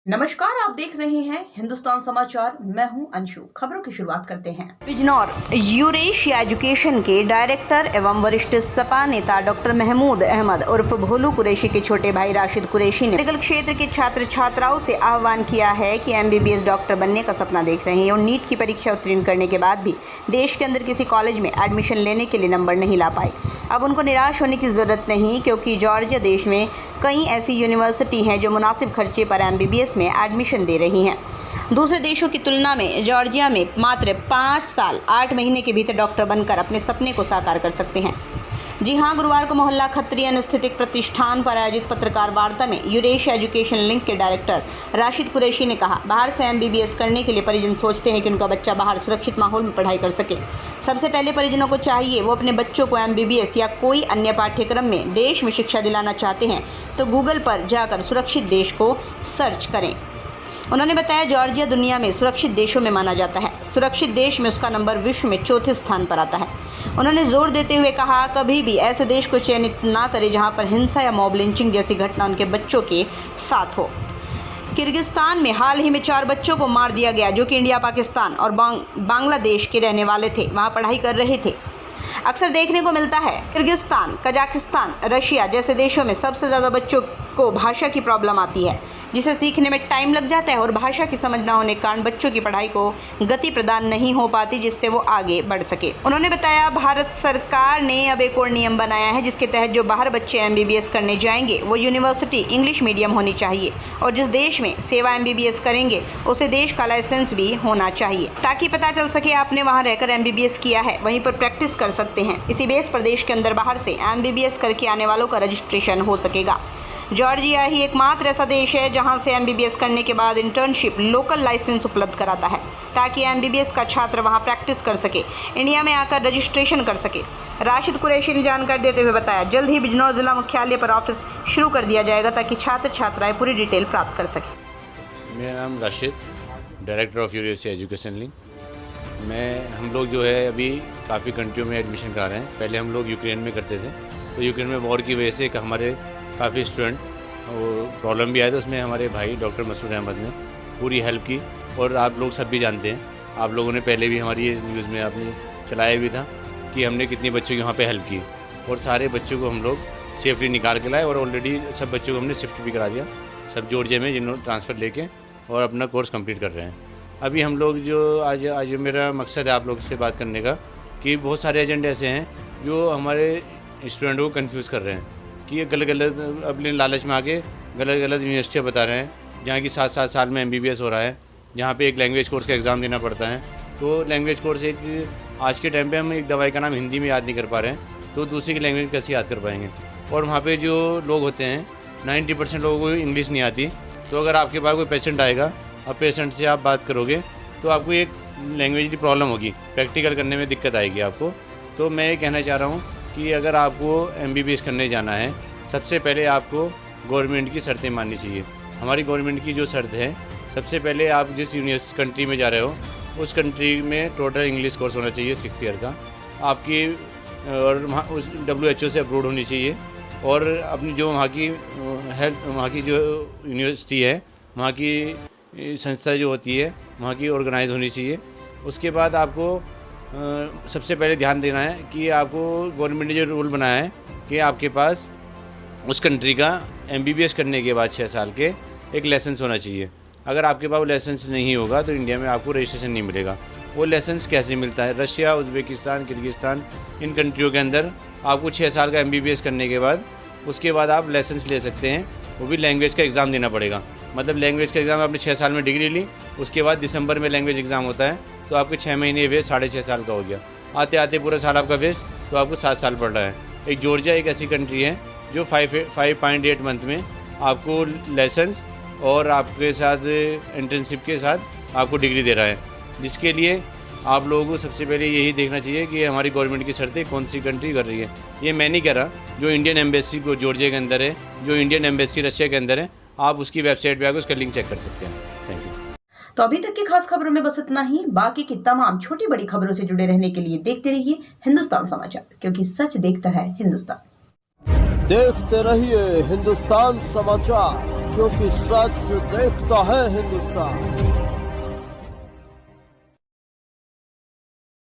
नमस्कार, आप देख रहे हैं हिंदुस्तान समाचार। मैं हूं अंशु। खबरों की शुरुआत करते हैं। बिजनौर यूरेशिया एजुकेशन के डायरेक्टर एवं वरिष्ठ सपा नेता डॉक्टर महमूद अहमद उर्फ भोलू कुरैशी के छोटे भाई राशिद कुरैशी ने मेडिकल क्षेत्र के छात्र छात्राओं से आह्वान किया है कि एमबीबीएस डॉक्टर बनने का सपना देख रहे हैं और नीट की परीक्षा उत्तीर्ण करने के बाद भी देश के अंदर किसी कॉलेज में एडमिशन लेने के लिए नंबर नहीं ला पाए। अब उनको निराश होने की ज़रूरत नहीं, क्योंकि जॉर्जिया देश में कई ऐसी यूनिवर्सिटी हैं जो मुनासिब खर्चे पर एमबीबीएस में एडमिशन दे रही हैं। दूसरे देशों की तुलना में जॉर्जिया में मात्र 5 साल 8 महीने के भीतर डॉक्टर बनकर अपने सपने को साकार कर सकते हैं। जी हां, गुरुवार को मोहल्ला खत्रियन स्थित एक प्रतिष्ठान पर आयोजित पत्रकार वार्ता में यूरेशिया एजुकेशन लिंक के डायरेक्टर राशिद कुरैशी ने कहा, बाहर से एमबीबीएस करने के लिए परिजन सोचते हैं कि उनका बच्चा बाहर सुरक्षित माहौल में पढ़ाई कर सके। सबसे पहले परिजनों को चाहिए वो अपने बच्चों को एमबीबीएस या कोई अन्य पाठ्यक्रम में देश में शिक्षा दिलाना चाहते हैं तो गूगल पर जाकर सुरक्षित देश को सर्च करें। उन्होंने बताया, जॉर्जिया दुनिया में सुरक्षित देशों में माना जाता है। सुरक्षित देश में उसका नंबर विश्व में 4थे स्थान पर आता है। उन्होंने जोर देते हुए कहा, कभी भी ऐसे देश को चयनित ना करें जहां पर हिंसा या मॉब लिंचिंग जैसी घटना उनके बच्चों के साथ हो। किर्गिस्तान में हाल ही में 4 बच्चों को मार दिया गया, जो कि इंडिया, पाकिस्तान और बांग्लादेश के रहने वाले थे, वहाँ पढ़ाई कर रहे थे। अक्सर देखने को मिलता है किर्गिस्तान, कजाकिस्तान, रशिया जैसे देशों में सबसे ज़्यादा बच्चों को भाषा की प्रॉब्लम आती है, जिसे सीखने में टाइम लग जाता है और भाषा की समझ ना होने के कारण बच्चों की पढ़ाई को गति प्रदान नहीं हो पाती, जिससे वो आगे बढ़ सके। उन्होंने बताया, भारत सरकार ने अब एक और नियम बनाया है, जिसके तहत जो बाहर बच्चे एमबीबीएस करने जाएंगे वो यूनिवर्सिटी इंग्लिश मीडियम होनी चाहिए और जिस देश में सेवा एमबीबीएस करेंगे उसे देश का लाइसेंस भी होना चाहिए, ताकि पता चल सके आपने वहाँ रहकर एमबीबीएस किया है, वहीं पर प्रैक्टिस कर सकते हैं। इसी बेस पर देश के अंदर बाहर से एमबीबीएस करके आने वालों का रजिस्ट्रेशन हो सकेगा। जॉर्जिया ही एकमात्र ऐसा देश है जहां से एमबीबीएस करने के बाद इंटर्नशिप लोकल लाइसेंस उपलब्ध कराता है, ताकि एमबीबीएस का छात्र वहां प्रैक्टिस कर सके, इंडिया में आकर रजिस्ट्रेशन कर सके। राशिद कुरैशी ने जानकारी देते हुए बताया, जल्द ही बिजनौर जिला मुख्यालय पर ऑफिस शुरू कर दिया जाएगा, ताकि छात्र छात्राएं पूरी डिटेल प्राप्त कर सकें। मेरा नाम Rashid, director of Eurasia education link. हम लोग जो है अभी काफ़ी कंट्रियों में एडमिशन करा रहे हैं। पहले हम लोग यूक्रेन में करते थे, तो यूक्रेन में वॉर की वजह से हमारे काफ़ी स्टूडेंट प्रॉब्लम भी आया, तो उसमें हमारे भाई डॉक्टर मसूद अहमद ने पूरी हेल्प की। और आप लोग सब भी जानते हैं, आप लोगों ने पहले भी हमारी ये न्यूज़ में आपने चलाया भी था कि हमने कितने बच्चों की वहाँ पे हेल्प की, और सारे बच्चों को हम लोग सेफली निकाल के लाए, और ऑलरेडी सब बच्चों को हमने शिफ्ट भी करा दिया, सब जॉर्जिया में, जिन्होंने ट्रांसफ़र लेके और अपना कोर्स कंप्लीट कर रहे हैं। अभी हम लोग जो आज मेरा मकसद है आप लोग से बात करने का, कि बहुत सारे एजेंडे ऐसे हैं जो हमारे स्टूडेंटों को कन्फ्यूज़ कर रहे हैं कि ये गलत अपने लालच में आके गलत यूनिवर्सिटियाँ बता रहे हैं, जहाँ की 7-7 साल में एमबीबीएस हो रहा है, जहाँ पे एक लैंग्वेज कोर्स का एग्ज़ाम देना पड़ता है। तो लैंग्वेज कोर्स एक आज के टाइम पे हम एक दवाई का नाम हिंदी में याद नहीं कर पा रहे हैं, तो दूसरी की लैंग्वेज कैसे याद कर पाएंगे। और वहाँ पे जो लोग होते हैं 90% लोगों को इंग्लिश नहीं आती, तो अगर आपके पास कोई पेशेंट आएगा और पेशेंट से आप बात करोगे तो आपको एक लैंग्वेज की प्रॉब्लम होगी, प्रैक्टिकल करने में दिक्कत आएगी आपको। तो मैं ये कहना चाह रहा हूँ कि अगर आपको एमबीबीएस करने जाना है, सबसे पहले आपको गवर्नमेंट की शर्तें माननी चाहिए। हमारी गवर्नमेंट की जो शर्त है, सबसे पहले आप जिस कंट्री में जा रहे हो उस कंट्री में टोटल इंग्लिश कोर्स होना चाहिए 6 ईयर का आपकी, और वहाँ उस WHO से अप्रूव्ड होनी चाहिए, और अपनी जो वहाँ की जो यूनिवर्सिटी है, वहाँ की संस्था जो होती है वहाँ की ऑर्गेनाइज होनी चाहिए। उसके बाद आपको सबसे पहले ध्यान देना है कि आपको गवर्नमेंट ने जो रूल बनाया है कि आपके पास उस कंट्री का एमबीबीएस करने के बाद 6 साल के एक लाइसेंस होना चाहिए। अगर आपके पास वो लाइसेंस नहीं होगा तो इंडिया में आपको रजिस्ट्रेशन नहीं मिलेगा। वो लाइसेंस कैसे मिलता है? रशिया, उज़्बेकिस्तान, किर्गिस्तान, इन कंट्रियों के अंदर आपको 6 साल का एमबीबीएस करने के बाद उसके बाद आप लाइसेंस ले सकते हैं। वो भी लैंग्वेज का एग्ज़ाम देना पड़ेगा, मतलब लैंग्वेज का एग्ज़ाम आपने 6 साल में डिग्री ली, उसके बाद दिसंबर में लैंग्वेज एग्ज़ाम होता है, तो आपके 6 महीने वेस्ट 6.5 साल का हो गया। आते आते पूरा साल आपका वेस्ट, तो आपको 7 साल पड़ रहा है। एक जॉर्जिया एक ऐसी कंट्री है जो 5.8 मंथ में आपको लाइसेंस और आपके साथ इंटर्नशिप के साथ आपको डिग्री दे रहा है, जिसके लिए आप लोगों को सबसे पहले यही देखना चाहिए कि हमारी गवर्नमेंट की शर्तें कौन सी कंट्री कर रही है। ये मैं नहीं कह रहा, जो इंडियन एम्बेसी को जॉर्जिया के अंदर है, जो इंडियन एम्बेसी रशिया के अंदर है, आप उसकी वेबसाइट पे आकर उसका लिंक चेक कर सकते हैं। Thank you. तो अभी तक की खास खबरों में बस इतना ही। बाकी की तमाम छोटी बड़ी खबरों से जुड़े रहने के लिए देखते रहिए हिंदुस्तान समाचार, क्योंकि सच देखता है हिंदुस्तान। देखते रहिए हिंदुस्तान समाचार। क्योंकि सच देखता है हिंदुस्तान।